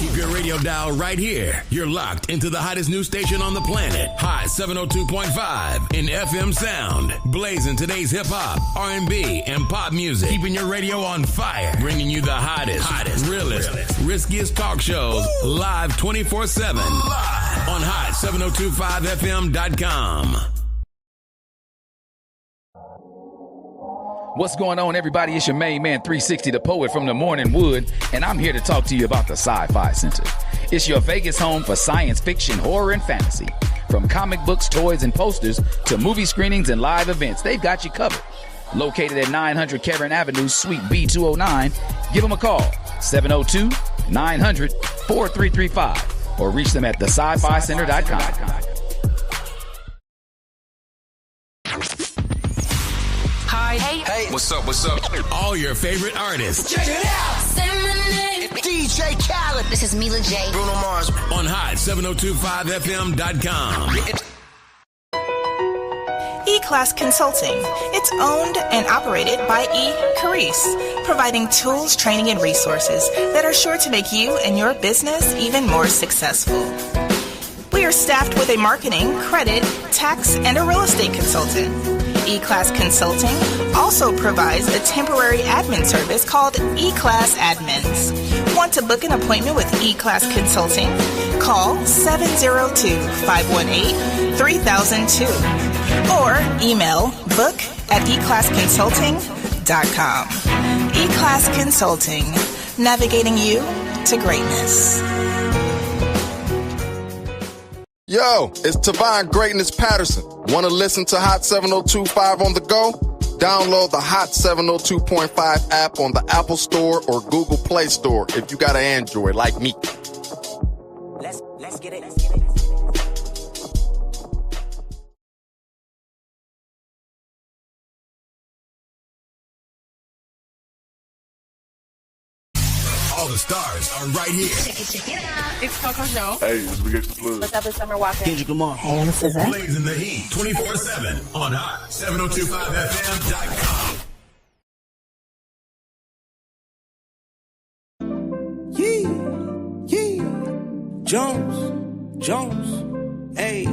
Keep your radio dial right here. You're locked into the hottest news station on the planet. Hot 702.5 in FM sound. Blazing today's hip-hop, R&B, and pop music. Keeping your radio on fire. Bringing you the hottest, realest, riskiest talk shows live 24/7. Live on hot7025fm.com. What's going on, everybody? It's your main man, 360, the poet from the Morning Wood, and I'm here to talk to you about the Sci-Fi Center. It's your Vegas home for science fiction, horror, and fantasy. From comic books, toys, and posters to movie screenings and live events, they've got you covered. Located at 900 Cameron Avenue, Suite B209, give them a call, 702-900-4335, or reach them at thescificenter.com. Hi. Hey. What's up? All your favorite artists. Check it out. Say my name. DJ Khaled. This is Mila J. Bruno Mars. On hot7025fm.com. E-Class Consulting. It's owned and operated by E-Carice, providing tools, training, and resources that are sure to make you and your business even more successful. We are staffed with a marketing, credit, tax, and a real estate consultant. E-Class Consulting also provides a temporary admin service called E-Class Admins. Want to book an appointment with E-Class Consulting? Call 702-518-3002 or email book@eclassconsulting.com. E-Class Consulting, navigating you to greatness. Yo, it's Tavon Greatness Patterson. Want to listen to Hot 702.5 on the go? Download the Hot 702.5 app on the Apple Store or Google Play Store if you got an Android like me. Let's get it. All the stars are right here. Check it out. It's Coco Joe. Hey, it's Big the Plug. What's up, it's Summer Walker. Kendrick Lamar. Hey, I'm SZA. Blazing the heat 24/7 on hot7025fm.com. Jones, hey,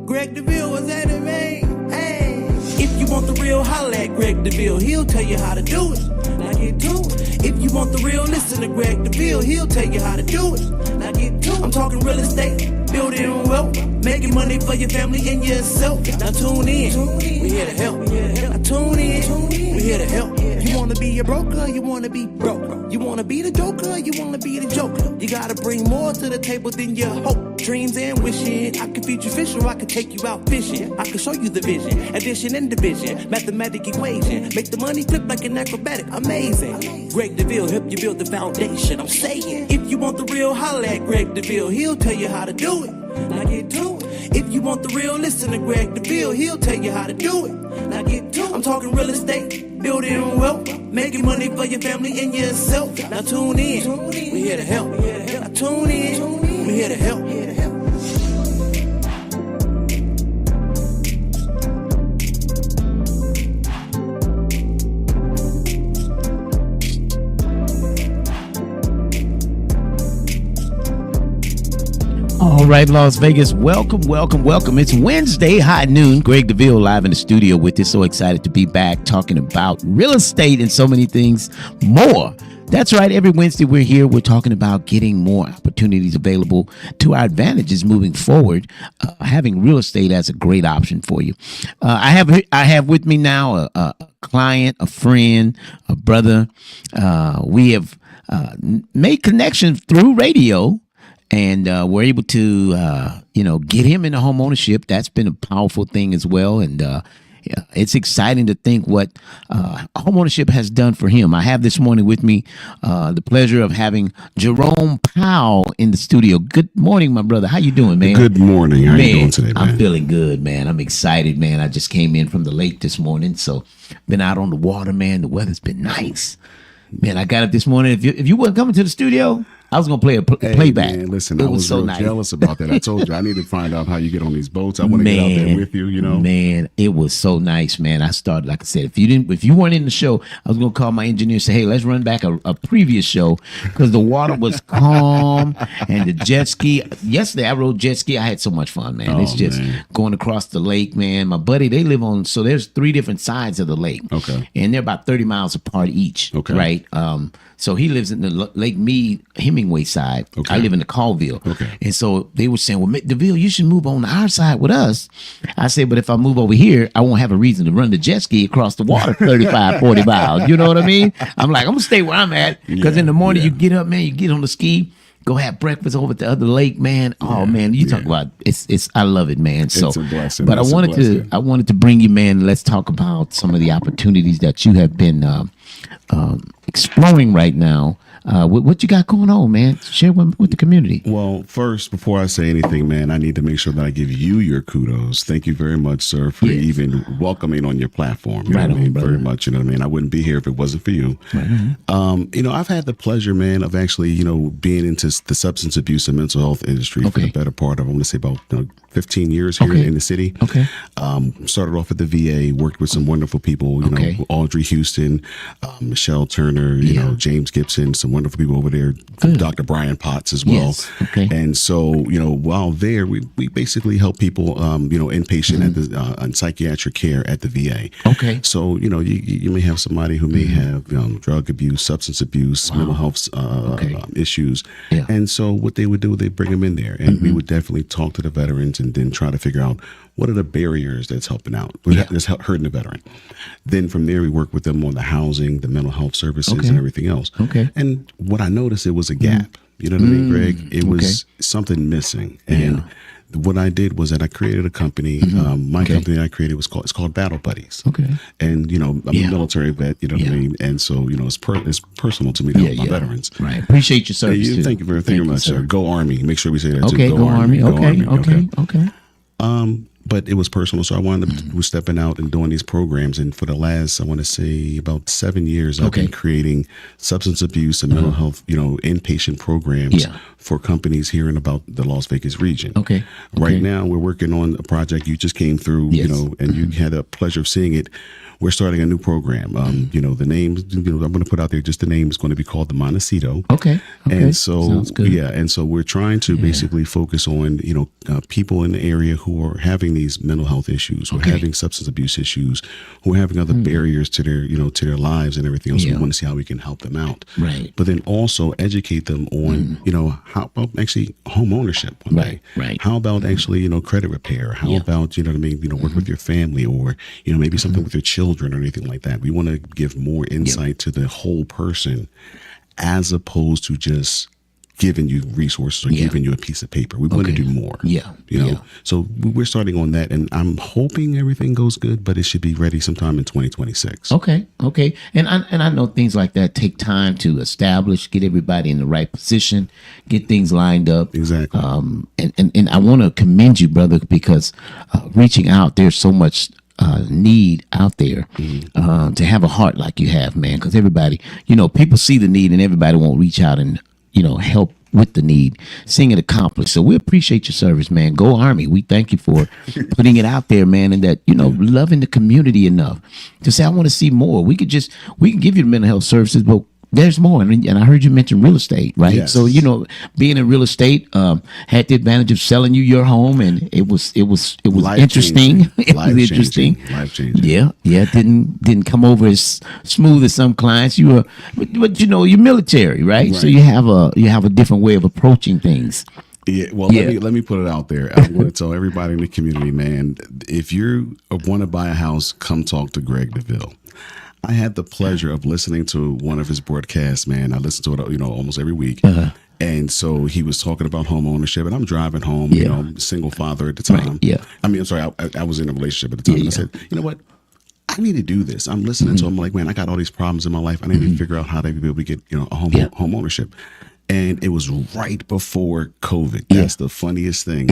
Greg Deville was at it, man, hey. If you want the real, holla at Greg Deville, he'll tell you how to do it. Now get to it. If you want the real, listen to Greg Deville, he'll tell you how to do it. Now get to it. I'm talking real estate, building wealth, making money for your family and yourself. Now tune in, we here to help. Now tune in, we here to help. You wanna be a broker, you wanna be broke. You wanna be the joker, you wanna be the joker. You gotta bring more to the table than your hope, dreams, and wishing. I can feed you fish or I can take you out fishing. I can show you the vision, addition and division, mathematic equation. Make the money flip like an acrobatic, amazing. Greg Deville help you build the foundation. I'm saying, if you want the real, holla at Greg Deville, he'll tell you how to do it. Now get to it. If you want the real, listen to Greg Deville, he'll tell you how to do it. Now get to it. I'm talking real estate, building wealth, making money for your family and yourself. Now tune in, we here to help. Now tune in, we here to help. All right, Las Vegas, welcome. It's Wednesday, high noon. Greg Deville live in the studio with you. So excited to be back talking about real estate and so many things more. That's right. Every Wednesday we're here. We're talking about getting more opportunities available to our advantages moving forward. Having real estate as a great option for you. I have with me now a client, a friend, a brother. We have made connections through radio. And we're able to, get him into home ownership. That's been a powerful thing as well. And it's exciting to think what home ownership has done for him. I have this morning with me the pleasure of having Jerome Powell in the studio. Good morning, my brother. How you doing, man? Good morning. How you doing today, man? I'm feeling good, man. I'm excited, man. I just came in from the lake this morning. So been out on the water, man. The weather's been nice. Man, I got up this morning. If you weren't coming to the studio, I was gonna play a playback. Man, listen, it I was so real nice. jealous about that. I told you I need to find out how you get on these boats. I want to get out there with you. You know, man, it was so nice, man. I started, like I said, if you weren't in the show, I was gonna call my engineer and say, hey, let's run back a previous show because the water was calm and the jet ski. Yesterday I rode jet ski. I had so much fun, man. It's just going across the lake, man. My buddy, they live on, so there's 3 different sides of the lake. Okay. And they're about 30 miles apart each. Okay. Right. So he lives in the Lake Mead Hemingway side. Okay. I live in the Colville. Okay. And so they were saying, well, Deville, you should move on our side with us. I said, but if I move over here, I won't have a reason to run the jet ski across the water 35, 40 miles. You know what I mean? I'm like, I'm going to stay where I'm at because in the morning you get up, man, you get on the ski, go have breakfast over at the other lake, man. Oh man, you talk about it's. I love it, man. So, it's a blessing. But I wanted to bring you, man. Let's talk about some of the opportunities that you have been exploring right now. What you got going on, man? Share with the community. Well, first, before I say anything, man, I need to make sure that I give you your kudos. Thank you very much, sir, for even welcoming on your platform. You know what I mean? Very much. You know what I mean? I wouldn't be here if it wasn't for you. You know, I've had the pleasure, man, of actually, you know, being into the substance abuse and mental health industry for the better part of, I'm going to say about 15 years here in the city. Okay. Started off at the VA, worked with some wonderful people, you know, Audrey Houston, Michelle Turner, you know, James Gibson, some wonderful people over there, Dr. Brian Potts as well. Yes. Okay. And so, you know, while there, we basically help people, you know, inpatient at the on psychiatric care at the VA. Okay. So, you know, you may have somebody who may have drug abuse, substance abuse, mental health issues. Yeah. And so what they would do, they bring them in there, and we would definitely talk to the veterans and then try to figure out what are the barriers that's helping out, that's hurting the veteran. Then from there, we work with them on the housing, the mental health services, and everything else. Okay. And what I noticed, it was a gap. You know what I mean, Greg? It was something missing. And what I did was that I created a company. My company that I created it's called Battle Buddies. Okay. And you know, I'm a military vet. You know what I mean. And so you know, it's personal to me to help my veterans. Right. Appreciate your service. Thank you very much, sir. Go Army. Make sure we say that too. Okay. Go Army. Okay. But it was personal, so I wound up stepping out and doing these programs. And for the last, I want to say, about 7 years, I've been creating substance abuse and mental health, you know, inpatient programs for companies here in about the Las Vegas region. Okay. Right now, we're working on a project you just came through, you know, and you had the pleasure of seeing it. We're starting a new program. You know, the name, you know, I'm going to put out there, just the name is going to be called the Montecito. Okay. And so, and so we're trying to basically focus on, you know, people in the area who are having these mental health issues, who are having substance abuse issues, who are having other barriers to their, you know, to their lives and everything else. We want to see how we can help them out. Right. But then also educate them on, you know, how about actually home ownership. Right. How about actually, you know, credit repair? How about, you know what I mean, you know, work with your family, or, you know, maybe something with your children or anything like that. We want to give more insight to the whole person as opposed to just giving you resources or giving you a piece of paper. We want to do more. You know, so we're starting on that, and I'm hoping everything goes good, but it should be ready sometime in 2026. Okay. And I know things like that take time to establish, get everybody in the right position, get things lined up. Exactly. And I want to commend you, brother, because reaching out, there's so much need out there to have a heart like you have, man, because everybody, you know, people see the need and everybody won't reach out and, you know, help with the need, seeing it accomplished. So we appreciate your service, man. Go Army. We thank you for putting it out there, man, and that, you know, loving the community enough to say, I want to see more. We can give you the mental health services, but there's more. And I heard you mention real estate, right? Yes. So, you know, being in real estate had the advantage of selling you your home, and it was interesting. It was interesting. Life-changing. Yeah. It didn't come over as smooth as some clients. You were, but you know, you're military, right? So you have a different way of approaching things. Yeah, well, let me put it out there. I want to tell everybody in the community, man, if you want to buy a house, come talk to Greg Deville. I had the pleasure of listening to one of his broadcasts, man. I listen to it, you know, almost every week. And so he was talking about home ownership, and I'm driving home, you know, single father at the time. I mean, I'm sorry, I was in a relationship at the time. And I said, you know what? I need to do this. I'm listening to him like, man, I got all these problems in my life. I need to figure out how to be able to get, you know, a home ownership. And it was right before COVID. That's the funniest thing.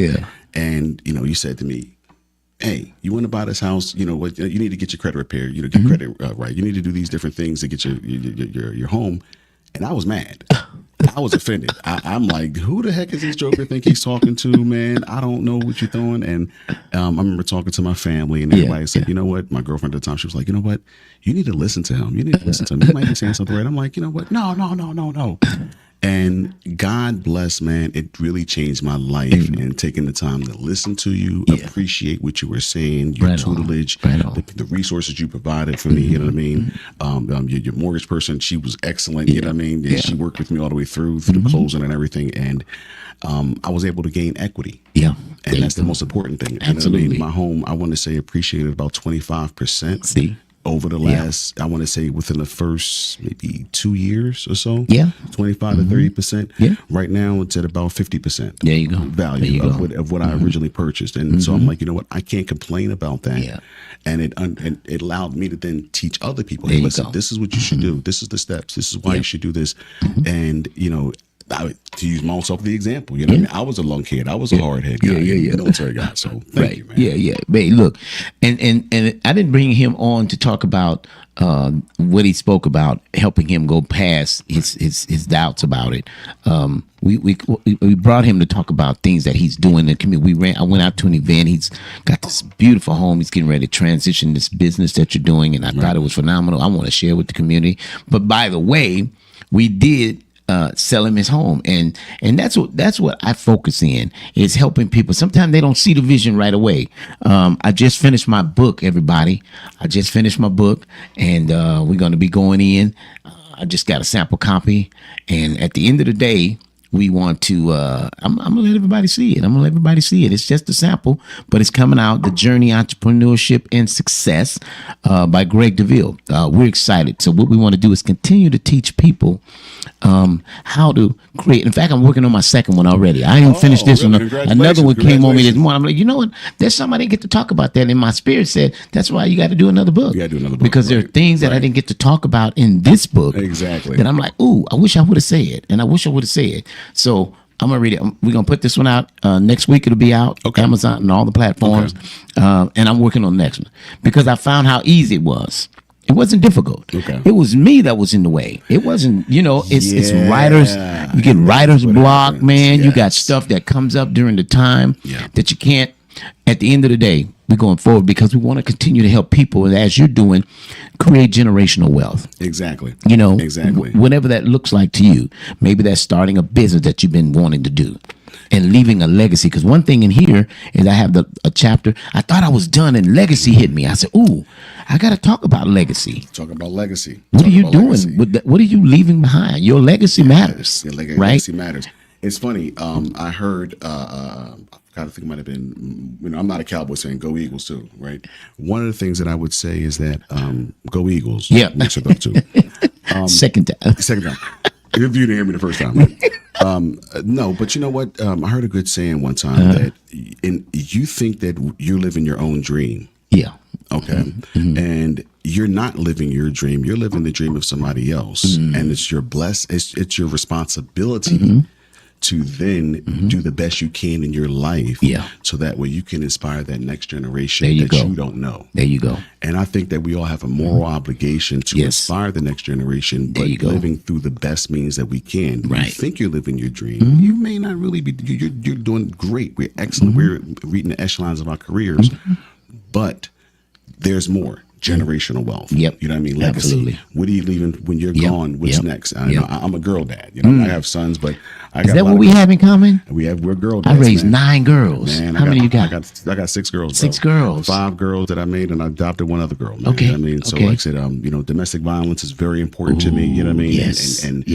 And, you know, you said to me, hey, you want to buy this house? You know what? You need to get your credit repaired. You know, get credit right. You need to do these different things to get your home. And I was mad. I I was offended. I'm like, who the heck is this joker think he's talking to, man? I don't know what you're doing. And I remember talking to my family, and everybody said, you know what? My girlfriend at the time, she was like, you know what? You need to listen to him. You need to listen to him. He might be saying something right. I'm like, you know what? No. And God bless, man, it really changed my life. And taking the time to listen to you, appreciate what you were saying, your tutelage, the resources you provided for me, you know what I mean? Your mortgage person, she was excellent, you know what I mean? And she worked with me all the way through the closing and everything. And I was able to gain equity. Yeah. And that's the most important thing. Absolutely. You know what I mean? My home, I want to say, appreciated about 25%. See? Over the last, I want to say within the first maybe 2 years or so. 25 to 30%. Right now it's at about 50%. There you go. Value of what I originally purchased. And so I'm like, you know what? I can't complain about that. And it allowed me to then teach other people, hey, listen, this is what you should do. This is the steps. This is why you should do this. And, you know, to use myself the example, you know, what I mean, I was a lung kid, I was a hard head guy, military guy. So thank you, man. Hey, look, and I didn't bring him on to talk about what he spoke about, helping him go past his doubts about it. We brought him to talk about things that he's doing in the community. I went out to an event. He's got this beautiful home. He's getting ready to transition this business that you're doing, and I thought it was phenomenal. I want to share with the community. But by the way, we did sell him his home, and that's what I focus in, is helping people. Sometimes they don't see the vision right away. I just finished my book, everybody. I just finished my book, and we're going to be going in. I just got a sample copy, and at the end of the day, we want to, I'm going to let everybody see it. It's just a sample, but it's coming out, The Journey, Entrepreneurship, and Success by Greg Deville. We're excited. So what we want to do is continue to teach people how to create. In fact, I'm working on my second one already. I ain't finished this one. Another one came on me this morning. I'm like, you know what? There's something I didn't get to talk about that. And my spirit said, that's why you got to do another book. You got to do another book. Because there are things that I didn't get to talk about in this book. Exactly. That I'm like, ooh, I wish I would have said. And I wish I would have said. So I'm going to read it. We're going to put this one out next week. It'll be out. Amazon and all the platforms. And I'm working on the next one because I found how easy it was. It wasn't difficult. It was me that was in the way. It wasn't, it's writers. You get writer's block, man. Yes. You got stuff that comes up during the time that you can't. At the end of the day, we're going forward because we want to continue to help people, and as you're doing, create generational wealth. Exactly. Exactly. Whatever that looks like to you. Maybe that's starting a business that you've been wanting to do and leaving a legacy. Because one thing in here is I have a chapter. I thought I was done, and legacy hit me. I said, ooh, I got to talk about legacy. Talk about legacy. What are you doing? What are you leaving behind? Your legacy matters. Your legacy matters. It's funny. I heard, I think it might have been, I'm not a Cowboys fan. Go Eagles too, right? One of the things that I would say is that go Eagles. Yeah. Mix it up too. Second time. If you didn't hear me the first time, right? No, but you know what? I heard a good saying one time that you think that you're living your own dream. Yeah. Okay. And you're not living your dream. You're living the dream of somebody else. And it's your it's your responsibility to then do the best you can in your life, so that way you can inspire that next generation you don't know. There you go. And I think that we all have a moral obligation to inspire the next generation, but living through the best means that we can. Right. You think you're living your dream. You may not really be. You're doing great. We're excellent. We're reaching the echelons of our careers, but there's more. Generational wealth. Yep. You know what I mean? Legacy. Absolutely. What are you leaving when you're gone? What's next? I'm a girl dad. I have sons, but I got. Is that what we have in common? We're girl dads. I raised 9 girls. Man, how many you got? I got 6 girls. 6 girls. 5 girls that I made, and I adopted 1 other girl. Man. Okay. You know what I mean? So like I said, domestic violence is very important to me. You know what I mean? Yes. And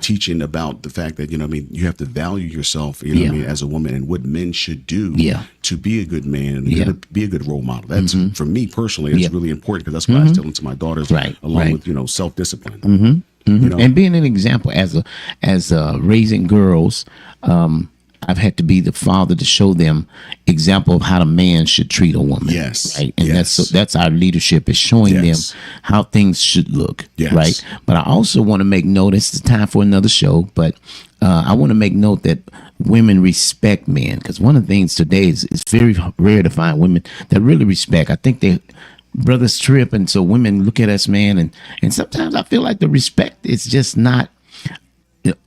teaching about the fact that you have to value yourself. You know what I mean, as a woman, and what men should do. To be a good man and be a good role model. That's for me personally. It's really important because that's what I was telling to my daughters, along with self-discipline. And being an example as raising girls, I've had to be the father to show them example of how a man should treat a woman. Yes, right, and that's our leadership, is showing them how things should look. Yes. Right, but I also want to make note. It's time for another show, but I want to make note that women respect men, because one of the things today is it's very rare to find women that really respect. I think they brothers trip, and so women look at us, man, and sometimes I feel like the respect is just not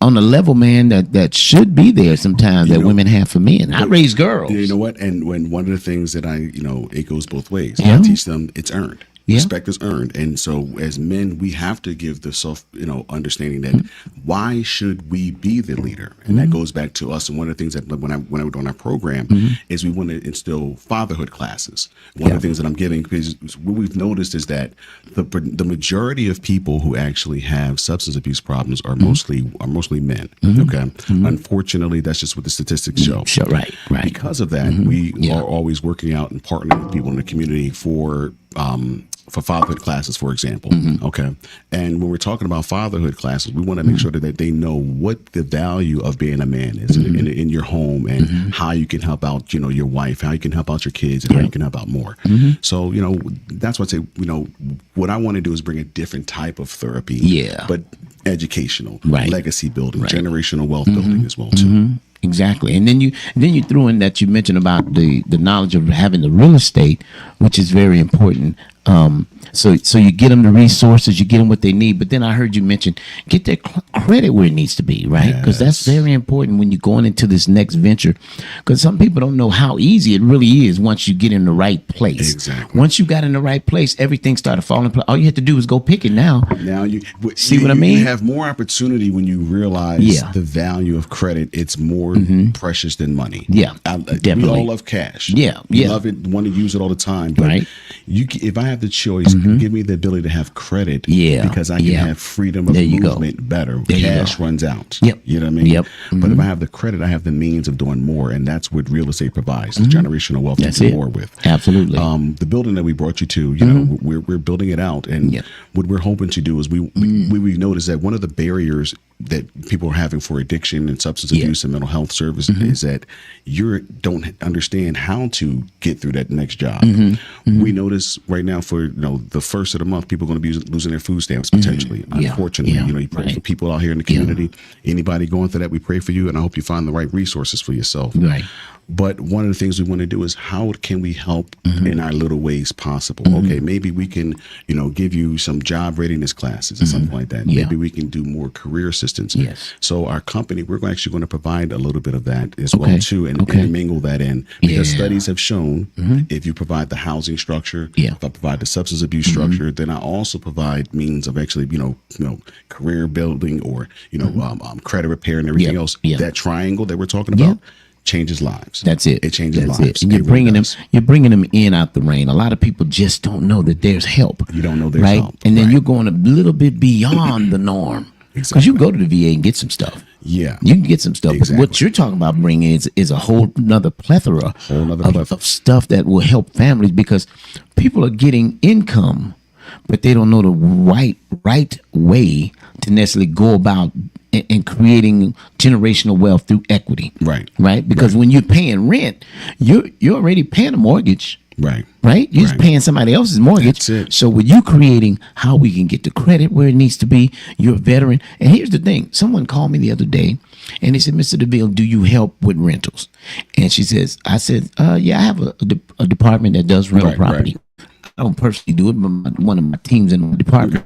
on a level, man, that should be there sometimes that women have for men. I raise girls. You know what? And when one of the things that it goes both ways. Yeah. I teach them it's earned. Yeah. Respect is earned. And so as men, we have to give the self, understanding that why should we be the leader? And that goes back to us. And one of the things that when I was on our program is we want to instill fatherhood classes. One of the things that I'm giving, because what we've noticed is that the majority of people who actually have substance abuse problems are mostly men. Okay. Unfortunately, that's just what the statistics show. Sure, right. Because of that, we are always working out and partnering with people in the community for fatherhood classes, for example. Okay. And when we're talking about fatherhood classes, we want to make sure that they know what the value of being a man is in your home, and how you can help out, your wife, how you can help out your kids, and how you can help out more. So, that's what I say, what I want to do is bring a different type of therapy, but educational, legacy building, generational wealth building as well, too. Exactly. And then you threw in that you mentioned about the knowledge of having the real estate, which is very important. So you get them the resources, you get them what they need. But then I heard you mention get their credit where it needs to be, right? Because that's very important when you're going into this next venture. Because some people don't know how easy it really is once you get in the right place. Exactly. Once you got in the right place, everything started falling. All you have to do is go pick it now. Now see what I mean? You have more opportunity when you realize the value of credit. It's more precious than money. Yeah, definitely. We all love cash. We love it, want to use it all the time. But if I have the choice, give me the ability to have credit, because I can have freedom of movement better. Cash runs out. You know what I mean? But if I have the credit, I have the means of doing more, and that's what real estate provides. It's generational wealth to do more with. Absolutely. The building that we brought you to, we're building it out, and what we're hoping to do is we noticed that one of the barriers that people are having for addiction and substance abuse and mental health service is that you don't understand how to get through that next job. We notice right now for the first of the month, people are going to be losing their food stamps potentially. Unfortunately, you pray for people out here in the community. Anybody going through that, we pray for you, and I hope you find the right resources for yourself. But one of the things we want to do is how can we help in our little ways possible? Okay, maybe we can, give you some job readiness classes or something like that. Maybe we can do more career assistance. So our company, we're actually going to provide a little bit of that as well too, and mingle that in, because studies have shown if you provide the housing structure, if I provide the substance abuse structure, then I also provide means of actually, career building or credit repair and everything else. That triangle that we're talking about. Changes lives. That's it. It changes lives. And you're bringing them in out the rain. A lot of people just don't know that there's help. You don't know there's help. And then you're going a little bit beyond the norm. Because you can go to the VA and get some stuff. Yeah. You can get some stuff. But what you're talking about bringing is a whole nother plethora of stuff that will help families, because people are getting income, but they don't know the right way to necessarily go about and creating generational wealth through equity. Right. Because when you're paying rent, you're already paying a mortgage. Right. You're just paying somebody else's mortgage. So with you creating how we can get the credit where it needs to be, you're a veteran. And here's the thing. Someone called me the other day and they said, Mr. Deville, do you help with rentals? And I said, yeah, I have a department that does rental property. I don't personally do it, but one of my teams in my department.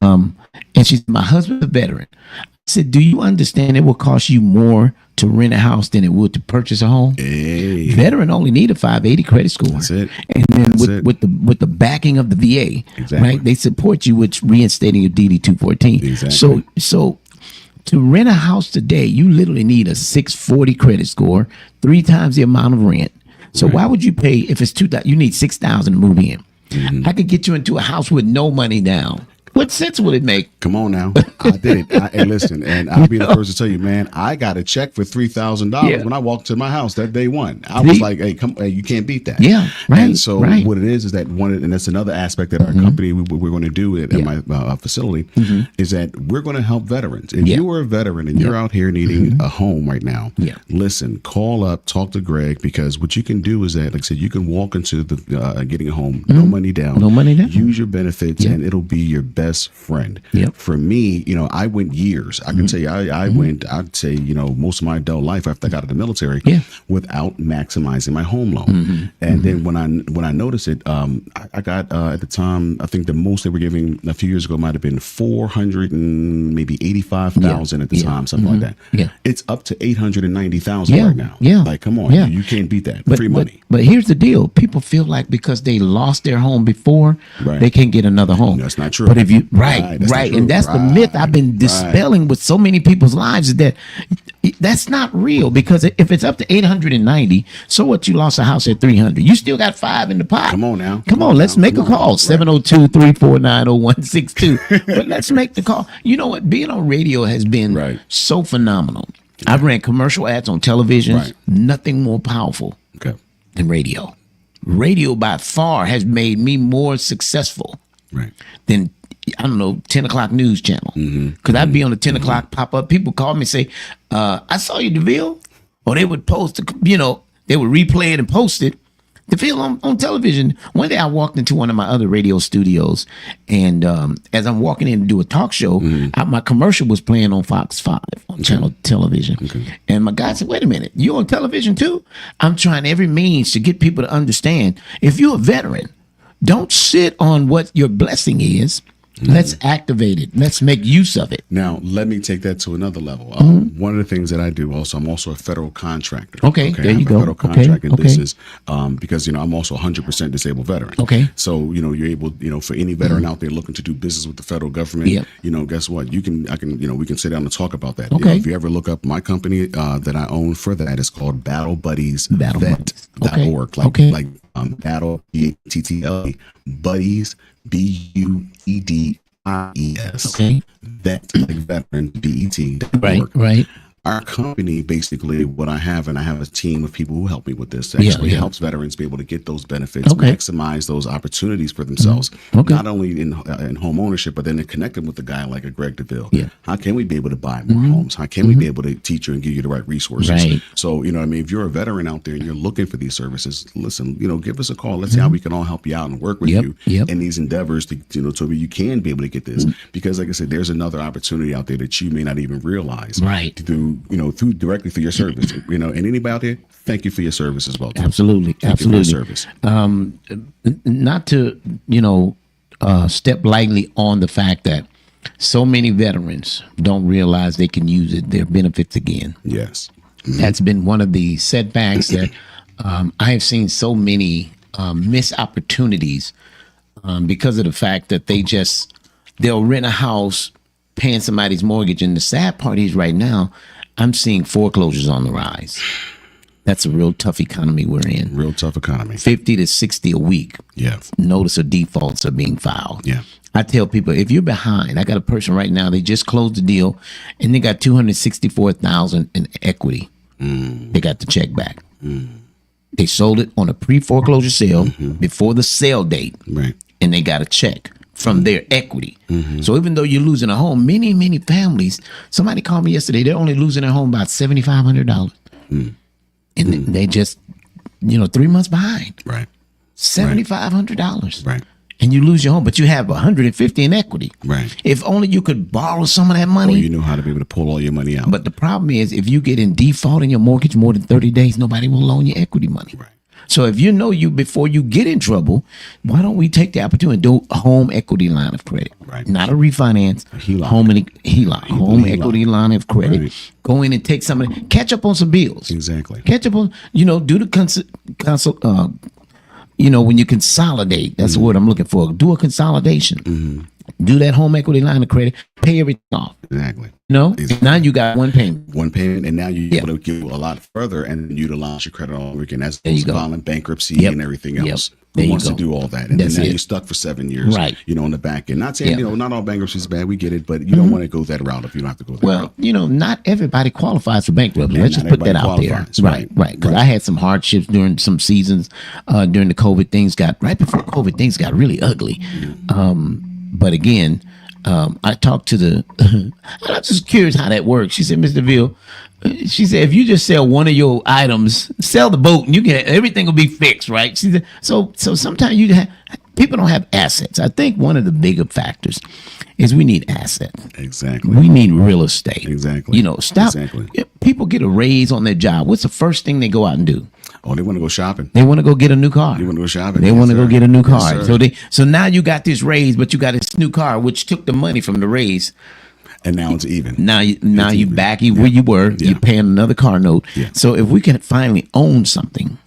And she said, my husband's a veteran. I said, do you understand it will cost you more to rent a house than it would to purchase a home? Veteran only need a 580 credit score. That's it. And then with the backing of the VA, right? They support you with reinstating your DD 214. So to rent a house today, you literally need a 640 credit score, 3 times the amount of rent. So why would you pay if it's 2,000? You need 6,000 to move in. I could get you into a house with no money down. What sense would it make? Come on now. I did it. And listen, and I'll be the first to tell you, man, I got a check for $3,000 when I walked to my house that day one. I was like, hey, you can't beat that. And so what it is that and that's another aspect that our company, we're going to do at my facility, is that we're going to help veterans. If you are a veteran and you're out here needing a home right now, listen, call up, talk to Greg, because what you can do is that, like I said, you can walk into the getting a home, no money down. Use your benefits, and it'll be your best best friend. Yep. For me, I went years. I can tell you, I went, I'd say, most of my adult life after I got out of the military without maximizing my home loan. And then when I noticed it, I got, at the time, I think the most they were giving a few years ago might have been 400 and maybe 85,000 at the time, something like that. Yeah. It's up to 890,000 right now. Yeah. Like, come on, you can't beat that. Free money. But here's the deal. People feel like because they lost their home before, they can't get another home. That's not true. But if you, right. And that's the myth I've been dispelling with so many people's lives, is that that's not real. Because if it's up to 890, so what, you lost a house at 300? You still got 5 in the pot. Come on now. Come on, let's make a call. 702-349-0162. But let's make the call. You know what? Being on radio has been so phenomenal. I've ran commercial ads on television. Nothing more powerful than radio. Radio by far has made me more successful than, I don't know, 10 o'clock news channel. Because I'd be on the 10 o'clock pop up. People call me and say, I saw you, Deville. Or they would post, they would replay it and post it. Deville on television. One day I walked into one of my other radio studios, and as I'm walking in to do a talk show, my commercial was playing on Fox 5 on channel television. And my guy said, wait a minute, you on television too? I'm trying every means to get people to understand, if you're a veteran, don't sit on what your blessing is. Let's activate it. Let's make use of it. Now, let me take that to another level. One of the things that I do also, I'm also a federal contractor. Okay, there you go. Federal contracting business, because, I'm also a 100% disabled veteran. Okay. So, you're able, for any veteran out there looking to do business with the federal government, guess what? We can sit down and talk about that. Okay. If you ever look up my company that I own for that, it's called BattleBuddiesVet.org. Like Battle, BATTLE, Buddies, BUEDIES. Okay. Vet, like veteran, BET. Right. Our company, basically, what I have a team of people who help me with this. Actually helps veterans be able to get those benefits, maximize those opportunities for themselves, not only in home ownership, but then to connect them with a guy like a Greg Deville. How can we be able to buy more homes? How can we be able to teach you and give you the right resources? Right. So, if you're a veteran out there and you're looking for these services, listen, give us a call. Let's see how we can all help you out and work with you in these endeavors to where you can be able to get this. Because, like I said, there's another opportunity out there that you may not even realize. Through directly for your service, and anybody out there, thank you for your service as well. Absolutely. Thank you for your service. Not to, step lightly on the fact that so many veterans don't realize they can use their benefits again. Yes. That's been one of the setbacks that I have seen so many missed opportunities because of the fact that they'll rent a house paying somebody's mortgage. And the sad part is right now, I'm seeing foreclosures on the rise. That's a real tough economy we're in. Real tough economy. 50 to 60 a week. Yeah. Notice of defaults are being filed. Yeah. I tell people, if you're behind, I got a person right now, they just closed the deal and they got $264,000 in equity. They got the check back. They sold it on a pre-foreclosure sale before the sale date. Right. And they got a check from their equity. So even though you're losing a home, many families, somebody called me yesterday, they're only losing their home about $7,500. And they just, 3 months behind. Right. $7,500. Right. And you lose your home, but you have $150 in equity. Right. If only you could borrow some of that money. Or you know how to be able to pull all your money out. But the problem is, if you get in default in your mortgage more than 30 days, nobody will loan you equity money. Right. So if before you get in trouble, why don't we take the opportunity to do a home equity line of credit? Right. Not a refinance. HELOC. Home equity line of credit. Right. Go in and take some of it. Catch up on some bills. Exactly. Catch up on, do the when you consolidate, that's the word I'm looking for. Do a consolidation. Do that home equity line of credit, pay everything off. Exactly. Exactly. Now you got one payment. And now you're able to go a lot further and utilize your credit all over again, as opposed to filing bankruptcy and everything else. Who wants to do all that? And then now you're stuck for 7 years, on the back end. Not saying, not all bankruptcy is bad. We get it, but you don't want to go that route if you don't have to go that route. Well, not everybody qualifies for bankruptcy. Let's just put that out there. Right. Because I had some hardships during some seasons, during the COVID. Right before COVID, things got really ugly. But again, I talked to I'm just curious how that works. She said, Mr. Deville, she said, if you just sell one of your items, sell the boat and everything will be fixed, right? She said, so sometimes people don't have assets. I think one of the bigger factors is we need assets. Exactly. We need real estate. Exactly. You know, stop. Exactly. People get a raise on their job. What's the first thing they go out and do? Oh, they want to go shopping. They want to go get a new car. They want to go shopping. They want to go get a new car. Yes, so now you got this raise, but you got this new car, which took the money from the raise. And now it's even. Now you even. back where you were. Yeah. You're paying another car note. Yeah. So if we can finally own something,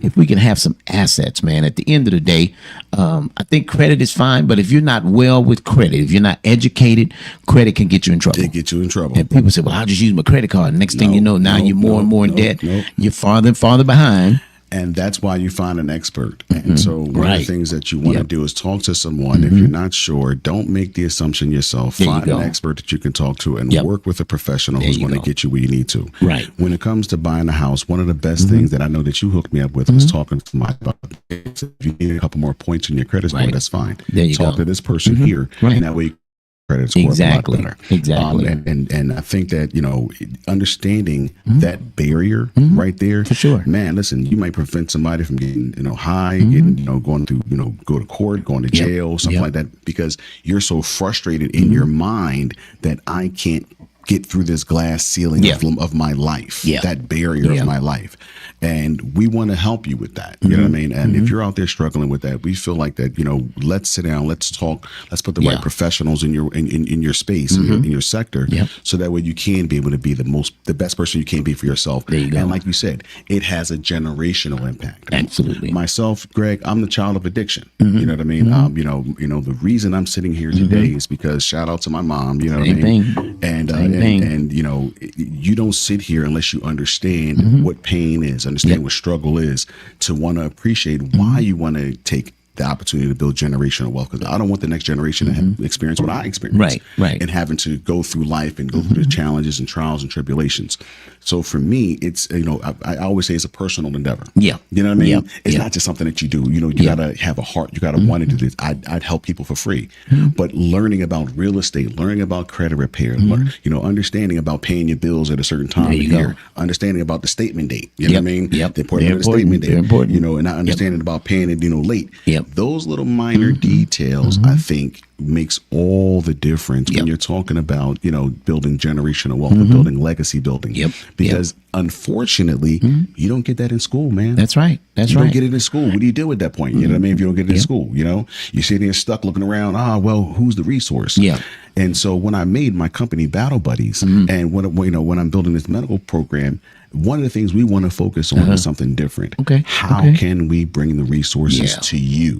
if we can have some assets, man, at the end of the day, I think credit is fine. But if you're not well with credit, if you're not educated, credit can get you in trouble. It get you in trouble. And people say, well, I'll just use my credit card. Next thing you know, now you're more and more in debt. You're farther and farther behind. And that's why you find an expert. And so one of the things that you want to do is talk to someone. If you're not sure, don't make the assumption yourself. Find an expert that you can talk to and work with a professional who's going to get you where you need to. Right. When it comes to buying a house, one of the best things that I know that you hooked me up with was talking to my about. If you need a couple more points in your credit score, that's fine. There you talk go. to this person here. Right. And that way credit score Exactly. a lot better. Exactly. And I think that, you know, understanding that barrier right there, for sure. Man, listen, you might prevent somebody from getting, you know, high, getting, you know, going to, you know, go to court, going to jail, something like that, because you're so frustrated in your mind that I can't get through this glass ceiling of my life, that barrier of my life. And we want to help you with that. You know what I mean? And if you're out there struggling with that, we feel like that, you know, let's sit down, let's talk, let's put the right professionals in your in your space, in your sector, so that way you can be able to be the best person you can be for yourself. There you go. And like you said, it has a generational impact. Absolutely. Myself, Greg, I'm the child of addiction. You know what I mean? You know, the reason I'm sitting here today is because shout out to my mom, you know what I mean? And you know, you don't sit here unless you understand what pain is, understand what struggle is, to want to appreciate why you want to take the opportunity to build generational wealth, because I don't want the next generation to have experience what I experienced, right, and having to go through life and go through the challenges and trials and tribulations. So for me, it's, you know, I always say it's a personal endeavor. You know what I mean? It's not just something that you do. You know, you gotta have a heart. You gotta want to do this. I'd help people for free, but learning about real estate, learning about credit repair, you know, understanding about paying your bills at a certain time of year, understanding about the statement date. You know what I mean? The importance of the statement date. You know, and not understanding about paying it, you know, late. Those little minor details, I think, makes all the difference when you're talking about, you know, building generational wealth and building legacy building. Because unfortunately, you don't get that in school, man. That's right. You don't get it in school. What do you do at that point? You know what I mean? If you don't get it in school, you know, you're sitting there stuck looking around. Well, who's the resource? And so when I made my company Battle Buddies, and when I'm building this medical program, one of the things we want to focus on is something different. How can we bring the resources to you,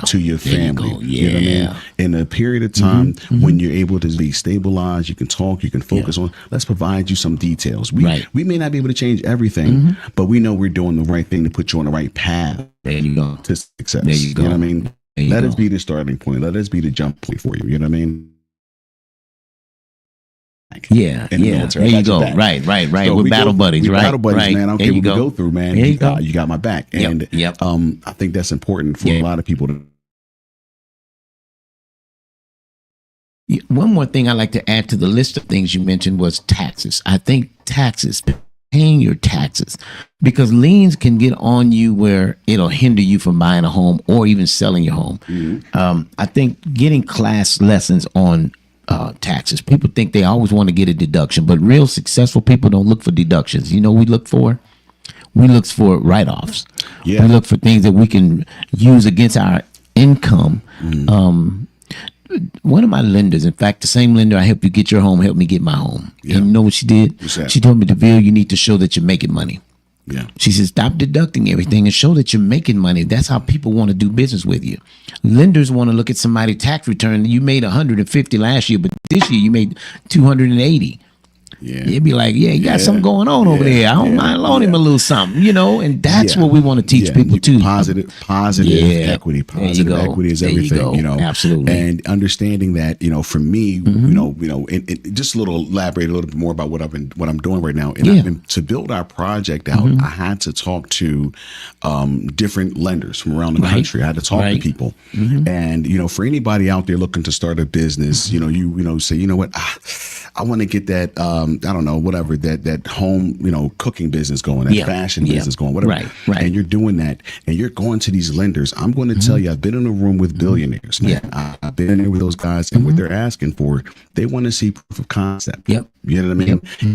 to your family? You know what I mean? In a period of time when you're able to be stabilized, you can talk, you can focus on, let's provide you some details. We may not be able to change everything, but we know we're doing the right thing to put you on the right path to success. There you go. You know what I mean? Let us be the starting point. Let us be the jump point for you. You know what I mean? There you go. Right. So We're battle buddies, right? Battle buddies, man. I don't care what we go through, man. There You got my back. And I think that's important for a lot of people to. One more thing I like to add to the list of things you mentioned was taxes. I think taxes, paying your taxes, because liens can get on you where it'll hinder you from buying a home or even selling your home. I think getting class lessons on taxes. People think they always want to get a deduction, but real successful people don't look for deductions. You know what we look for? We look for write-offs. We look for things that we can use against our income. One of my lenders, in fact, the same lender I helped you get your home, helped me get my home. And you know what she did? She told me, Deville, you need to show that you're making money. She said, stop deducting everything and show that you're making money. That's how people want to do business with you. Lenders want to look at somebody's tax return. You made 150 last year, but this year you made 280. They'd be like, you got something going on over there. I don't mind loaning him a little something, you know, and that's what we want to teach people too. Positive equity. Positive equity is everything, you know. Absolutely. And understanding that, you know, for me, you know, and just a little elaborate a little bit more about what I'm doing right now. And to build our project out, I had to talk to different lenders from around the country. I had to talk to people. And, you know, for anybody out there looking to start a business, you know, say, you know what, I want to get that I don't know, whatever, that home, cooking business going, that fashion business going, whatever. Right. And you're doing that and you're going to these lenders. I'm going to tell you, I've been in a room with billionaires. Man. Yeah. I've been in there with those guys, and what they're asking for, they want to see proof of concept. Yep. You know what I mean? Yep.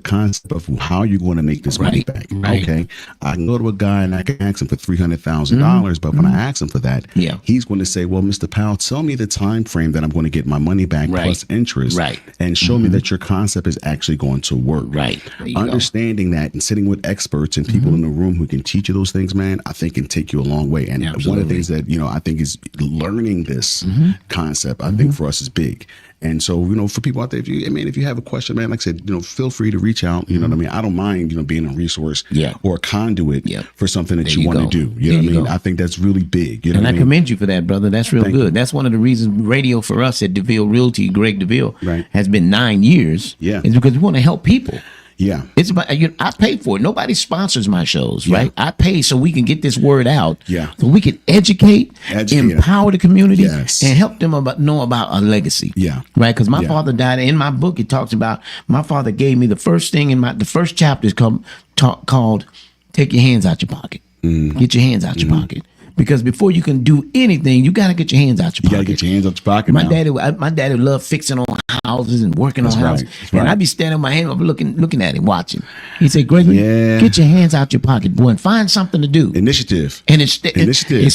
Concept of how you're going to make this money back. Right. Okay, I can go to a guy and I can ask him for $300,000, but when I ask him for that, he's going to say, "Well, Mr. Powell, tell me the time frame that I'm going to get my money back plus interest, and show me that your concept is actually going to work." Right. Understanding that and sitting with experts and people in the room who can teach you those things, man, I think can take you a long way. And one of the things that I think is learning this concept. I think for us is big. And so, for people out there, if you have a question, man, like I said, feel free to reach out. You know what I mean? I don't mind, being a resource or a conduit for something that you want to do. You know what I mean? I think that's really big. You know and I commend you for that, brother. That's real good. That's one of the reasons radio for us at Deville Realty, Greg Deville, has been 9 years. Yeah. Is because we want to help people. Yeah. It's about, I pay for it. Nobody sponsors my shows, right? I pay so we can get this word out. Yeah. So we can educate empower the community, and help them know about a legacy. Yeah. Right? Because my father died. In my book, it talks about my father gave me the first thing the first chapter is called Take Your Hands Out Your Pocket. Get your hands out your pocket. Because before you can do anything, you got to get your hands out your pocket. You got to get your hands out your pocket. My daddy loved fixing on houses and working on houses. And I'd be standing with my hand up looking at him, watching. He'd say, Gregory, get your hands out your pocket, boy, and find something to do. Initiative. And it's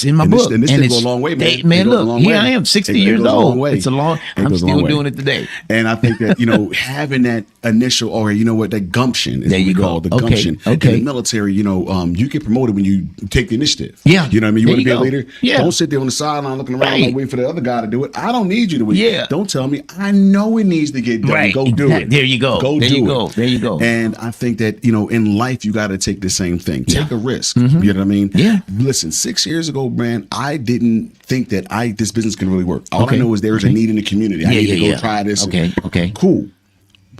in my book. Initiative go a long way, man. Man, look, here I am, 60 years old. It's a long, I'm still doing it today. And I think that, having that initial, or that gumption is what we call the gumption. In the military, you get promoted when you take the initiative. Yeah. You know what I mean? You want to be a leader? Yeah. Don't sit there on the sideline looking around like waiting for the other guy to do it. I don't need you to do it. Yeah. Don't tell me. I know it needs to get done. Right. Go do it. There you go. There you go. And I think that, in life, you got to take the same thing. Take a risk. You know what I mean? Yeah. Listen, 6 years ago, man, I didn't think that this business can really work. All I know is there's a need in the community. I need to go try this. Okay. Cool.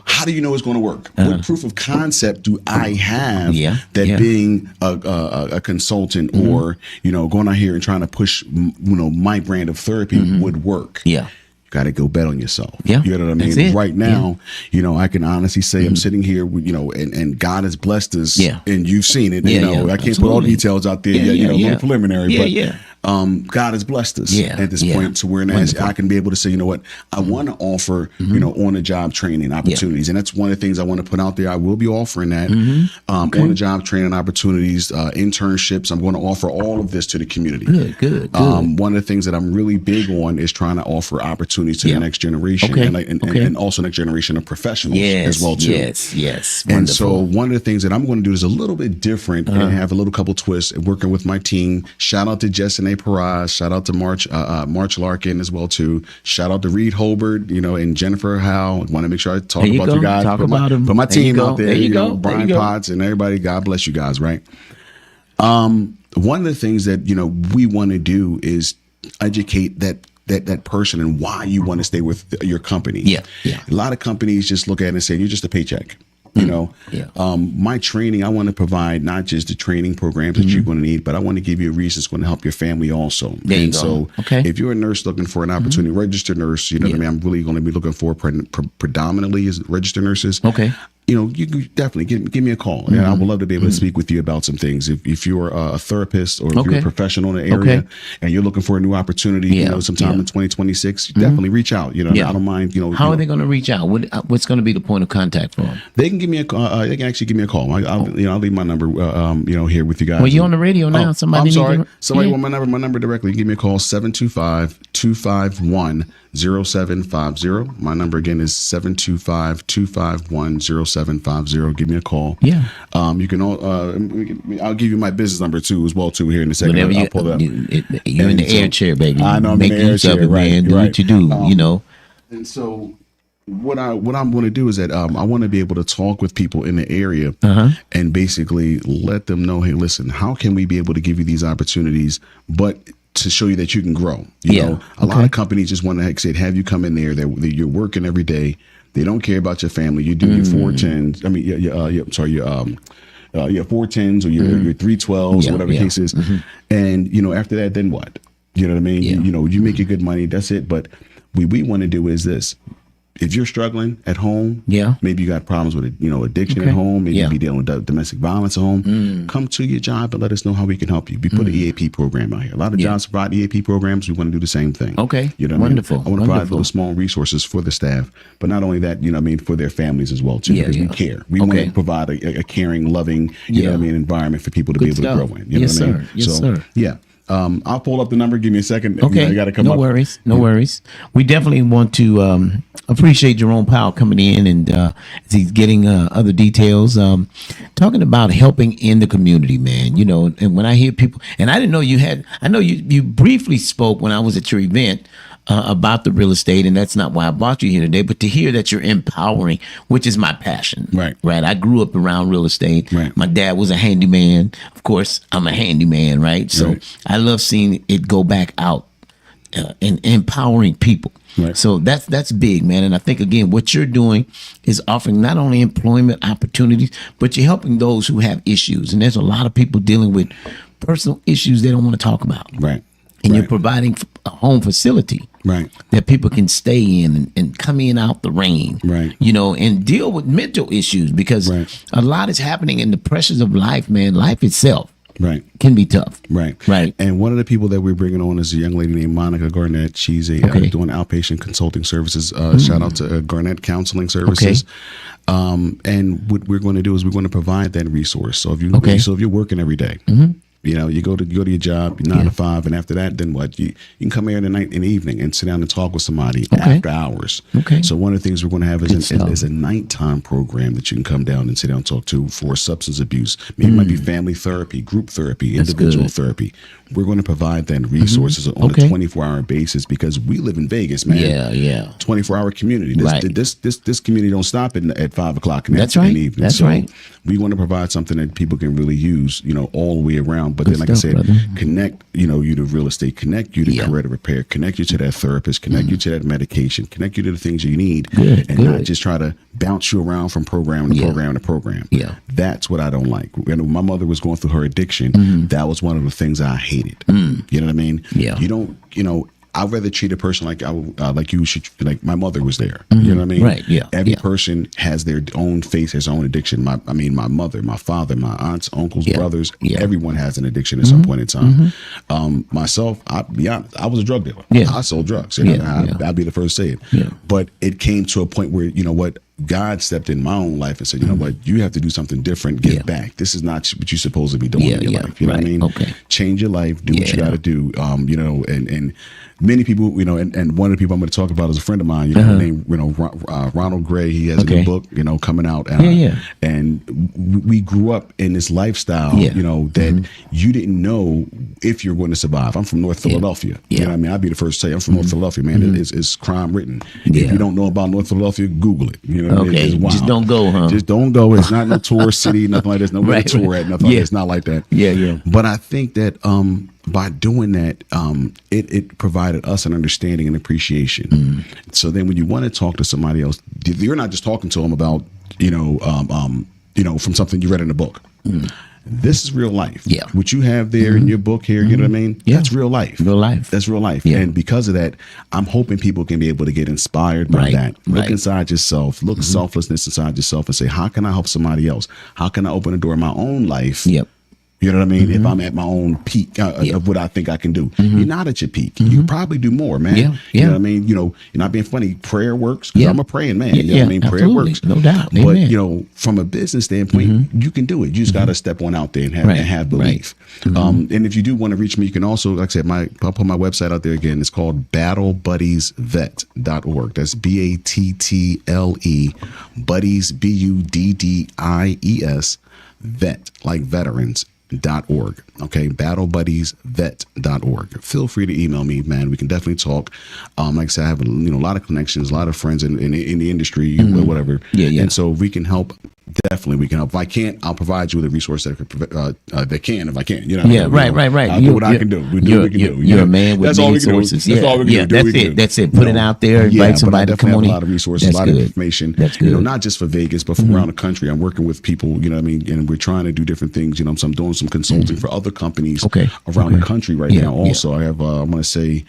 How do you know it's going to work? What proof of concept do I have that being a consultant or, going out here and trying to push, my brand of therapy would work? Yeah. Got to go bet on yourself. Yeah. You know what I mean? Right now, I can honestly say I'm sitting here with, and God has blessed us. Yeah. And you've seen it. I can't put all details out there yet, a little preliminary, but God has blessed us at this point to where I can be able to say, I want to offer, on the job training opportunities. And that's one of the things I want to put out there. I will be offering that on the job training opportunities, internships. I'm going to offer all of this to the community. Good. One of the things that I'm really big on is trying to offer opportunities to the next generation and also next generation of professionals as well too. Yes. And so one of the things that I'm going to do is a little bit different and have a couple twists working with my team. Shout out to Jess and Perez. Shout out to March Larkin as well too. Shout out to Reed Holbert, and Jennifer Howe. Want to make sure I talk about you guys. Talk about them. Put my team out there. There you go. Brian Potts and everybody. God bless you guys. Right. One of the things that we want to do is educate that person and why you want to stay with your company. Yeah. A lot of companies just look at it and say, you're just a paycheck. My training, I want to provide not just the training programs that you're going to need, but I want to give you a reason that's going to help your family also. So if you're a nurse looking for an opportunity, registered nurse, what I mean? I'm really going to be looking for predominantly as registered nurses. Okay. You can definitely give me a call. And I would love to be able to speak with you about some things. If you're a therapist or if you're a professional in the area and you're looking for a new opportunity, sometime in 2026, definitely reach out. I don't mind. How are they going to reach out? What's going to be the point of contact for them? They can give me a call. They can actually give me a call. I'll leave my number, here with you guys. Well, you're on the radio now. Somebody want my number directly. Give me a call, 725-251-0750. My number again is 725-251-0750. Give me a call. Yeah. You can I'll give you my business number too as well too here in a second. Whenever I'll pull it up. You're in the air chair, baby. I know I'm in the air chair, man. Do what you do, And so what I'm going to do is that I want to be able to talk with people in the area and basically let them know, hey, listen, how can we be able to give you these opportunities, but to show you that you can grow. A lot of companies just want to have you come in there. You're working every day. They don't care about your family. You do your 410s. I mean, your 410s or your 312s, whatever the case is. And after that, then what? You know what I mean? You make your good money. That's it. But what we want to do is this. if you're struggling at home, maybe you got problems with addiction at home, maybe you be dealing with domestic violence at home, come to your job and let us know how we can help you. We put an EAP program out here. A lot of jobs provide EAP programs. We want to do the same thing. Okay. You know Wonderful. I want to provide little small resources for the staff, but not only that, for their families as well too, because we care. We want to provide a caring, loving, environment for people to be able to grow in. Yes, sir. Yes, sir. Yeah. I'll pull up the number. Give me a second. Okay. I got to come up. No worries. We definitely want to appreciate Jerome Powell coming in and as he's getting other details, talking about helping in the community, man. And when I hear people, and I didn't know I know you briefly spoke when I was at your event about the real estate, and that's not why I brought you here today, but to hear that you're empowering, which is my passion. Right. I grew up around real estate. Right. My dad was a handyman. Of course, I'm a handyman, right? So I love seeing it go back out and empowering people. Right. So that's big, man. And I think, again, what you're doing is offering not only employment opportunities, but you're helping those who have issues. And there's a lot of people dealing with personal issues they don't want to talk about. Right. And you're providing a home facility that people can stay in and come in out the rain, and deal with mental issues, because a lot is happening in the pressures of life, man. Life itself can be tough. Right. And one of the people that we're bringing on is a young lady named Monica Garnett. She's doing outpatient consulting services. Shout out to Garnett Counseling Services. And what we're going to do is we're going to provide that resource. So if you're working every day, you go to your job 9 to 5, and after that, then what? You can come here in the evening and sit down and talk with somebody after hours. So one of the things we're going to have is a nighttime program that you can come down and sit down and talk to for substance abuse. Maybe it might be family therapy, group therapy, individual therapy. We're going to provide that resources on a 24-hour basis, because we live in Vegas, man. 24-hour community. This community don't stop at 5 o'clock in the evening. That's right. We want to provide something that people can really use, all the way around. But then, like I said, connect, you to real estate, connect you to credit repair, connect you to that therapist, connect you to that medication, connect you to the things you need, not just try to bounce you around from program to program to program. That's what I don't like. When my mother was going through her addiction, that was one of the things I hated. You know what I mean? You don't, I'd rather treat a person like you should, like my mother was there. You know what I mean? Right. Yeah. Every person has their own face, his own addiction. My mother, my father, my aunts, uncles, brothers, everyone has an addiction at some point in time. Myself, I'll be honest, I was a drug dealer. I sold drugs. I'd be the first to say it. But it came to a point where, God stepped in my own life and said, you know what, you have to do something different, get back. This is not what you're supposed to be doing in your life. You know what I mean? Change your life, do what you got to do. And many people, and one of the people I'm going to talk about is a friend of mine, named, Ronald Gray. He has a new book, coming out. And we grew up in this lifestyle, that you didn't know if you're going to survive. I'm from North Philadelphia. You know what I mean? I'd be the first to say I'm from North Philadelphia, man. It's crime written. If you don't know about North Philadelphia, Google it. It's wild. Just don't go, huh? Just don't go. It's not no tourist city, nothing like this. Nowhere to tour at, nothing like that. It's not like that. But I think that by doing that, it provided us an understanding and appreciation. So then when you want to talk to somebody else, you're not just talking to them about, from something you read in a book. This is real life. What you have there in your book here, you know what I mean? That's real life. That's real life. And because of that, I'm hoping people can be able to get inspired by that. Look inside yourself. Look selflessness inside yourself and say, how can I help somebody else? How can I open a door in my own life? You know what I mean? If I'm at my own peak of what I think I can do. You're not at your peak. You can probably do more, man. You know what I mean? You're not being funny. Prayer works. I'm a praying man. You know what I mean? Prayer works. No doubt. But, from a business standpoint, you can do it. You just got to step on out there and have belief. And if you do want to reach me, you can also, like I said, I'll put my website out there again. It's called battlebuddiesvet.org. That's BATTLE, buddies, BUDDIES, vet, like veterans. .org. Okay, battlebuddiesvet.org. Feel free to email me, man. We can definitely talk. Like I said, I have a lot of connections, a lot of friends in the industry, whatever. And so we can help. Definitely, we can help. If I can't, I'll provide you with a resource that can. If I can, right. I'll do what I can do. We do what we can do. You're a man with resources. That's all we can do. That's it. Put it out there. Invite somebody to come on in. A lot of resources, a lot of information. That's good. Not just for Vegas, but from around the country. I'm working with people. You know what I mean? And we're trying to do different things. So I'm doing some consulting for other companies Okay. around the country right Yeah, now. Also, I have, I'm going to say,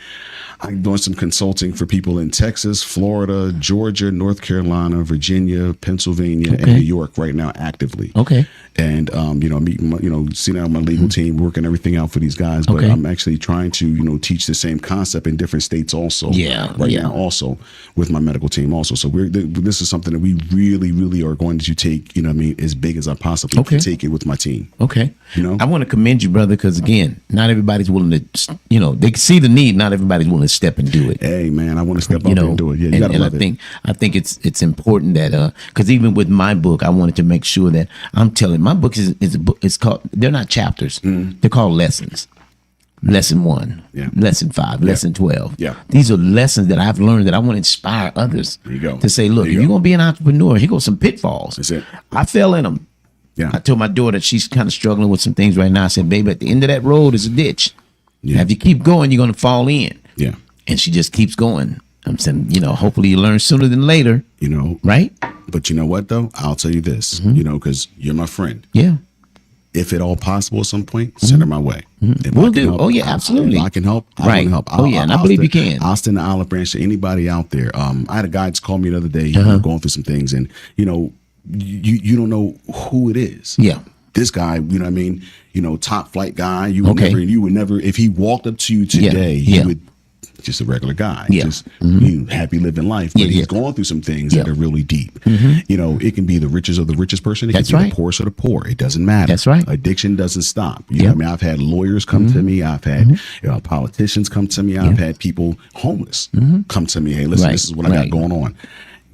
I'm doing some consulting for people in Texas, Florida, Georgia, North Carolina, Virginia, Pennsylvania, and New York right now actively. Okay. And, meeting, sitting out my legal team, working everything out for these guys. But I'm actually trying to, teach the same concept in different states also. Now also with my medical team also. So this is something that we really, really are going to take, as big as I possibly can take it with my team. Okay. I want to commend you, brother, because again, not everybody's willing to, they can see the need. Not everybody's willing to step and do it. Hey, man, I want to step up there and do it. Yeah, you gotta love it. I think it's important that because even with my book, I wanted to make sure that I'm telling my book is a book. It's called. They're not chapters. They're called lessons. Lesson 1, lesson 5, lesson 12. Yeah. These are lessons that I've learned that I want to inspire others There you go. to say, look, if you're going to be an entrepreneur, here goes some pitfalls. That's it. I fell in them. Yeah. I told my daughter, she's kind of struggling with some things right now. I said, baby, at the end of that road is a ditch. Yeah. Now, if you keep going, you're going to fall in. Yeah. And she just keeps going. I'm saying, hopefully you learn sooner than later. Right? But you know what, though? I'll tell you this, because you're my friend. Yeah. If at all possible at some point, send her my way. We'll do. Help, absolutely. If I can help, I right. want to help. And I believe you can. I'll send an olive branch to anybody out there. I had a guy just call me the other day, going through some things, and, you don't know who it is. Yeah. This guy, top flight guy, you would never, if he walked up to you today, he would, just a regular guy, just happy living life. But he's going through some things that are really deep. It can be the richest of the richest person. It can be the poorest of the poor. It doesn't matter. That's right. Addiction doesn't stop. You know what I mean? I've had lawyers come to me. I've had politicians come to me. I've had people homeless come to me. Hey, listen, this is what I got going on.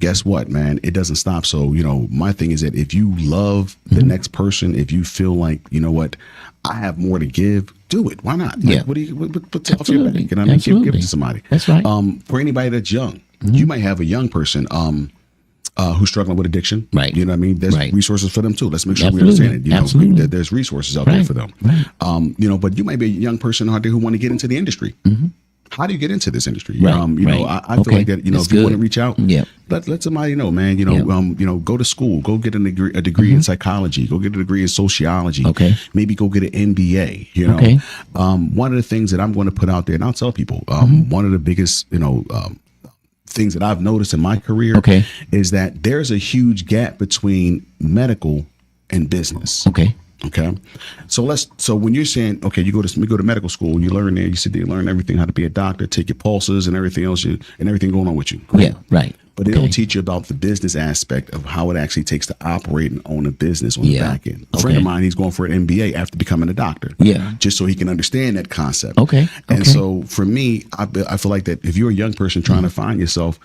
Guess what, man? It doesn't stop. So, my thing is that if you love the next person, if you feel like, what, I have more to give, do it. Why not? Like, what do you put off your back? Give it to somebody. That's right. For anybody that's young, you might have a young person who's struggling with addiction. Right. You know what I mean? There's resources for them too. Let's make sure we understand it. That there's resources out there for them. Right. But you might be a young person out there who want to get into the industry. How do you get into this industry? Right, I feel like that, if you want to reach out, let somebody know, man, go to school, go get a degree in psychology, go get a degree in sociology, maybe go get an MBA, one of the things that I'm going to put out there, and I'll tell people, one of the biggest, things that I've noticed in my career is that there's a huge gap between medical and business. Okay. So when you're saying, you go to medical school, you learn there, you sit there, learn everything, how to be a doctor, take your pulses and everything else, and everything going on with you. Great. Yeah, right. But they don't teach you about the business aspect of how it actually takes to operate and own a business on the back end. A friend of mine, he's going for an MBA after becoming a doctor. Yeah. Just so he can understand that concept. And so for me, I feel like that if you're a young person trying to find yourself,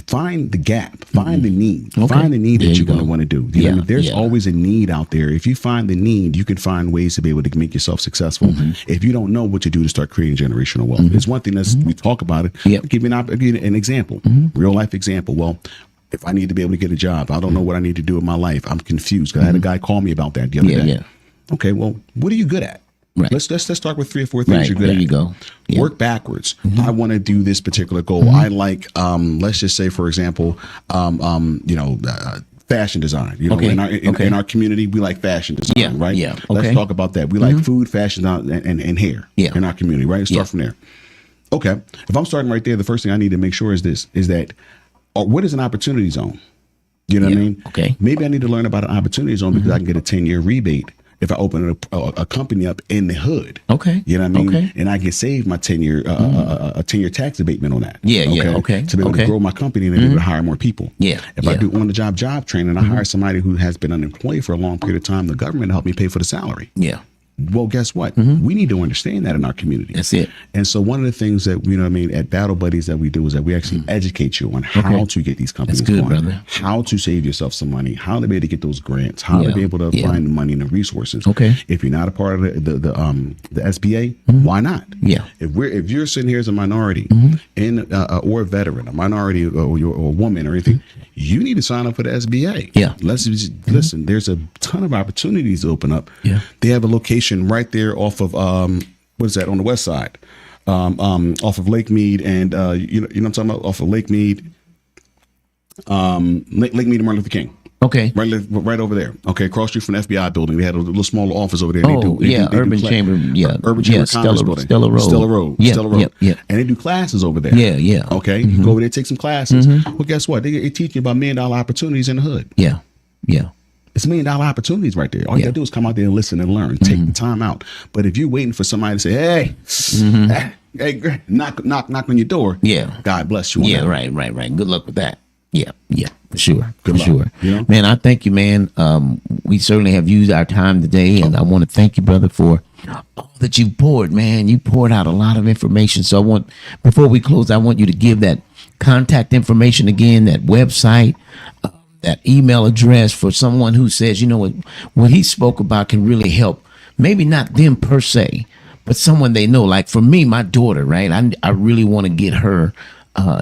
find the gap, find the need, find the need that you're going to want to do. You know what I mean? There's always a need out there. If you find the need, you can find ways to be able to make yourself successful. If you don't know what to do to start creating generational wealth, it's one thing we talk about it. I'll give you an example, real life example. Well, if I need to be able to get a job, I don't know what I need to do in my life. I'm confused because I had a guy call me about that the other day. Okay, well, what are you good at? Right. Let's start with 3 or 4 things you're good at. There you go. Work backwards. I want to do this particular goal. I like, let's just say, for example, fashion design. In our community, we like fashion design, right? Yeah. Let's talk about that. We like food, fashion, and hair in our community, right? Let's start from there. Okay. If I'm starting right there, the first thing I need to make sure is that what is an opportunity zone? You know what I mean? Okay. Maybe I need to learn about an opportunity zone because I can get a 10-year rebate if I open a company up in the hood. Okay. You know what I mean? And I can save my 10-year a 10-year tax abatement on that. To be able to grow my company and be able to hire more people. If I do on-the-job job training, I hire somebody who has been unemployed for a long period of time, the government help me pay for the salary. Well, guess what? We need to understand that in our community. That's it. And so one of the things that, at Battle Buddies that we do is that we actually educate you on how to get these companies going, brother. how to save yourself some money, how to be able to get those grants, how to be able to find the money and the resources. If you're not a part of the SBA, why not? If you're sitting here as a minority or a veteran, a minority or a woman or anything, you need to sign up for the SBA. Listen, there's a ton of opportunities to open up. They have a location right there off of what is that on the west side, off of Lake Mead and you know what I'm talking about, off of Lake Mead, Lake Mead and Martin Luther King. Okay. Right over there. Okay, across street from the FBI building. They had a little smaller office over there. Urban Chamber. Yeah. Urban Chamber Commerce Building. Stella Road. Yeah. And they do classes over there. Yeah. Okay, you go over there, take some classes. Well, guess what? They teach you about $1 million opportunities in the hood. Yeah. It's $1 million opportunities right there. All you gotta do is come out there and listen and learn. Take the time out. But if you're waiting for somebody to say, hey, knock on your door. Yeah. God bless you. Yeah, right. Good luck with that. Yeah, for sure. Good luck, sure. You know? Man, I thank you, man. We certainly have used our time today, and I want to thank you, brother, for all that you poured, man. You poured out a lot of information. So before we close, I want you to give that contact information again, that website, that email address for someone who says, you know what he spoke about can really help. Maybe not them per se, but someone they know. Like for me, my daughter, right? I really want to get her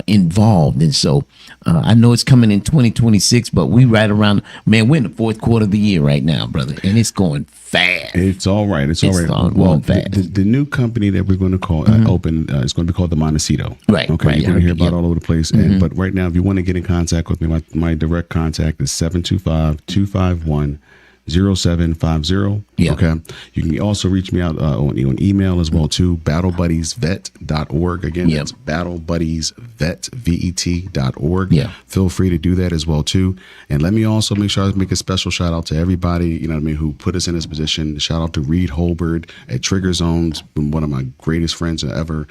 involved. And so I know it's coming in 2026, but we right around, man, we're in the fourth quarter of the year right now, brother. And it's going fast. It's all right. It's all right. Well, the new company that we're going to call open is going to be called the Montecito. Right. Okay. Right. You're going to hear about all over the place. But right now, if you want to get in contact with me, my direct contact is 725-251-0750. Yeah. Okay. You can also reach me out on email as well too. BattleBuddiesVet.org. Again, that's BattleBuddiesVet.org. Yeah. Feel free to do that as well too. And let me also make sure I make a special shout out to everybody, you know what I mean, who put us in this position. Shout out to Reed Holbert at Trigger Zones, one of my greatest friends ever.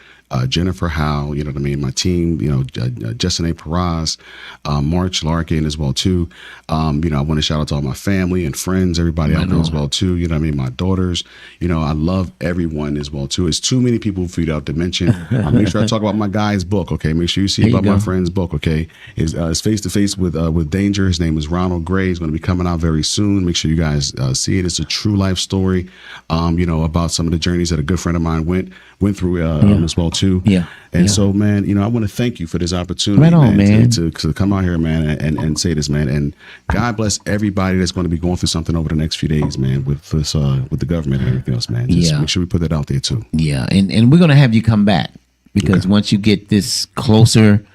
Jennifer Howe, you know what I mean, my team, you know, Justin A. Perez, March Larkin as well too. You know, I want to shout out to all my family and friends, everybody out there as well too. You know what I mean, my daughters. You know, I love everyone as well too. It's too many people for you to have to mention. Make sure I talk about my guy's book. Okay, make sure you see about my friend's book. Okay, it's Face to Face with Danger. His name is Ronald Gray. He's going to be coming out very soon. Make sure you guys see it. It's a true life story. You know, about some of the journeys that a good friend of mine went through as well too. Yeah. And so, man, you know, I want to thank you for this opportunity, right on, man. To come out here, man, and say this, man. And God bless everybody that's going to be going through something over the next few days, man, with this, with the government and everything else, man. Just make sure we put that out there too. Yeah, and we're gonna have you come back because once you get this closer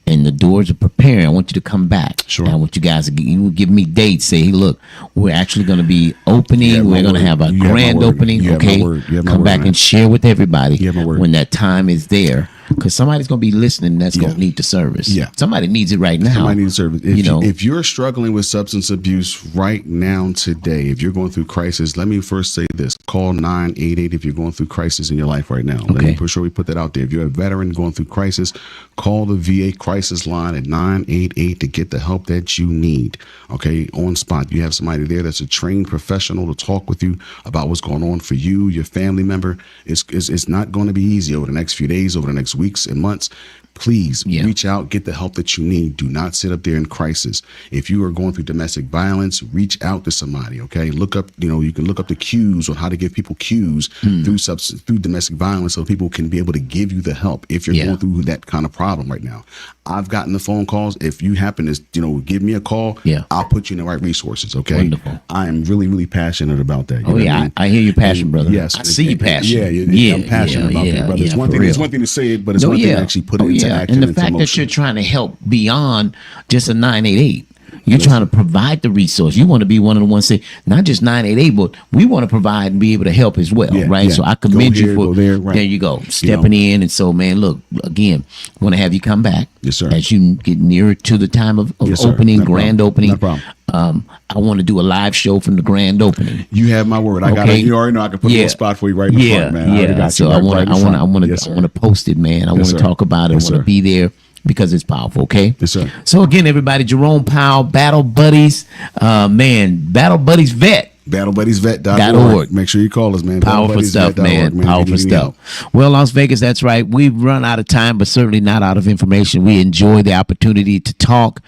and the doors are preparing, I want you to come back. Sure. I want you guys to give me dates. Say, hey, look, we're actually going to be opening. We're going to have a grand opening. Okay, come back and share with everybody when that time is there. Because somebody's going to be listening that's going to need the service. Yeah. Somebody needs it right now. Somebody needs service. If you're struggling with substance abuse right now today, if you're going through crisis, let me first say this. Call 988 if you're going through crisis in your life right now. Let me make sure we put that out there. If you're a veteran going through crisis, call the VA crisis line at 988 to get the help that you need. Okay, on spot. You have somebody there that's a trained professional to talk with you about what's going on for you, your family member. It's not going to be easy over the next few days, over the next weeks and months. Please reach out, get the help that you need. Do not sit up there in crisis. If you are going through domestic violence, reach out to somebody. Okay, look up. You can look up the cues on how to give people cues through domestic violence, so people can be able to give you the help if you're going through that kind of problem right now. I've gotten the phone calls. If you happen to give me a call, I'll put you in the right resources. Okay, wonderful. I am really, really passionate about that. I hear your passion, brother. Yes, I see your passion. I'm passionate about that, brother. It's one thing to say it, but it's one thing to actually put it into action. And the fact that you're trying to help beyond just a 988. You're trying to provide the resource. You want to be one of the ones say, not just 988, but we want to provide and be able to help as well, right? Yeah. So I commend you for there you go, stepping in. And so, man, look, again, I want to have you come back. Yes, sir. As you get nearer to the time of opening, grand opening. No problem. I want to do a live show from the grand opening. You have my word. I got it. You already know I can put a little spot for you right in the front, man. Yeah. So I want to post it, man. I want to talk about it. I want to be there. Because it's powerful, okay? Yes, sir. So again, everybody, Jerome Powell, Battle Buddies, Battle Buddies Vet. BattleBuddiesVet.org. Make sure you call us, man. Powerful stuff, man. Powerful stuff. Well, Las Vegas, that's right. We've run out of time, but certainly not out of information. We enjoy the opportunity to talk,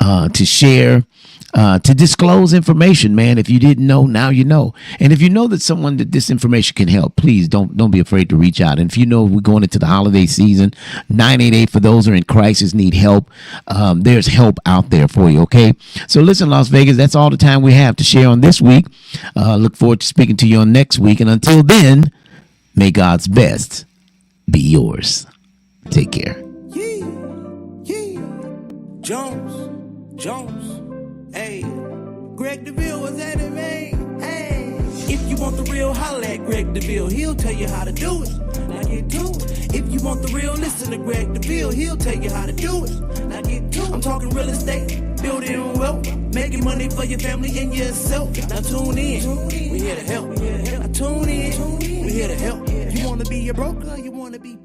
to share, to disclose information, man. If you didn't know, now you know. And if you know that someone that this information can help, please don't be afraid to reach out. And if you know we're going into the holiday season, 988 for those who are in crisis, need help. There's help out there for you, okay? So listen, Las Vegas, that's all the time we have to share on this week. Look forward to speaking to you on next week. And until then, may God's best be yours. Take care. Jones. Hey, Greg Deville was at it, man. Hey, if you want the real, holla at Greg Deville. He'll tell you how to do it. Now get to it. If you want the real, listen to Greg Deville. He'll tell you how to do it. Now get to it. I'm talking real estate, building wealth, making money for your family and yourself. Now tune in. We here to help. Now tune in. We here to help. You wanna be a broker? You wanna be